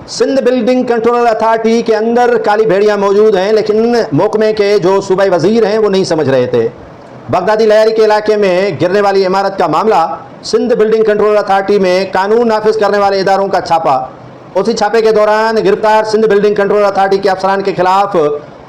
Sindh building control authority کے اندر کالی بھیڑیاں موجود ہیں، لیکن محکمے کے جو صوبائی وزیر ہیں وہ نہیں سمجھ رہے تھے۔ بغدادی لہری کے علاقے میں گرنے والی عمارت کا معاملہ، سندھ بلڈنگ کنٹرول اتھارٹی میں قانون نافذ کرنے والے اداروں کا چھاپا۔ اسی چھاپے کے دوران گرفتار سندھ بلڈنگ کنٹرول اتھارٹی کے افسران کے خلاف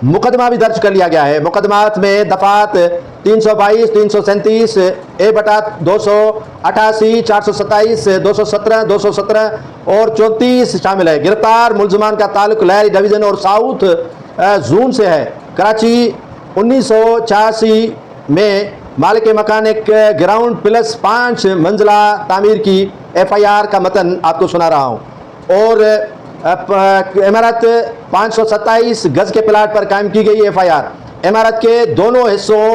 مقدمہ بھی درج کر لیا گیا ہے۔ مقدمات میں دفعات 322، 337، A/288، 427، 217، 217 اور 34 شامل ہے۔ گرفتار ملزمان کا تعلق لہری ڈویژن اور ساؤتھ زون سے ہے۔ کراچی 1986 میں مالک مکان ایک گراؤنڈ پلس 5 منزلہ تعمیر کی FIR کا متن آپ کو سنا رہا ہوں، اور عمارت 527 گز کے پلاٹ پر قائم کی گئی FIR۔ عمارت کے دونوں حصوں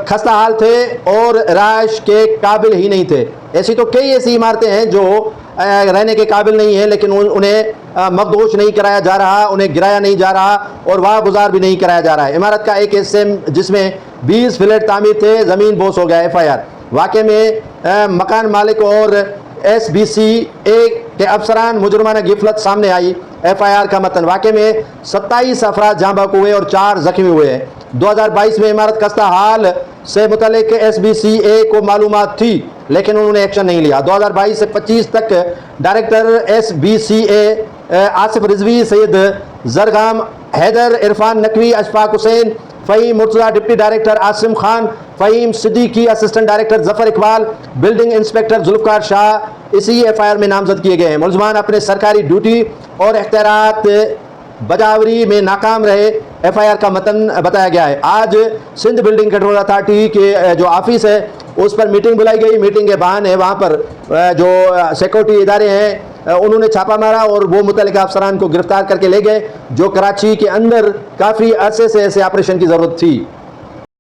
خستہ حال تھے اور رہائش کے قابل ہی نہیں تھے۔ ایسی تو کئی ایسی عمارتیں ہیں جو رہنے کے قابل نہیں ہیں، لیکن انہیں مفروش نہیں کرایا جا رہا، انہیں گرایا نہیں جا رہا اور واہ گزار بھی نہیں کرایا جا رہا ہے۔ عمارت کا ایک حصے جس میں 20 فلیٹ تعمیر تھے، زمین بوس ہو گیا۔ FIR واقعے میں مکان مالک اور SBCA کے افسران مجرمانہ غفلت سامنے آئی۔ FIR کا متن، واقعے میں 27 افراد جاں بحق ہوئے اور 4 زخمی ہوئے ہیں۔ 2022 میں عمارت خستہ حال سے متعلق SBCA کو معلومات تھی، لیکن انہوں نے ایکشن نہیں لیا۔ 2022 سے 25 تک director SBCA Asif Rizvi, Syed Zargham, Haider, Irfan Naqvi, Ishfaq Hussain, Fahim Murtaza, deputy director Asim Khan, Fahim Siddiqui, assistant director Zafar Iqbal, building inspector Zulfiqar Shah اسی FIR میں نامزد کیے گئے ہیں۔ ملزمان اپنے سرکاری ڈیوٹی اور اختیارات بجاوری میں ناکام رہے۔ FIR کا متن بتایا گیا ہے۔ آج سندھ بلڈنگ کنٹرول اتھارٹی کے جو آفس ہے اس پر میٹنگ بلائی گئی۔ میٹنگ کے بہانے وہاں پر جو سیکورٹی ادارے ہیں انہوں نے چھاپا مارا اور وہ متعلقہ افسران کو گرفتار کر کے لے گئے، جو کراچی کے اندر کافی عرصے سے ایسے آپریشن کی ضرورت تھی۔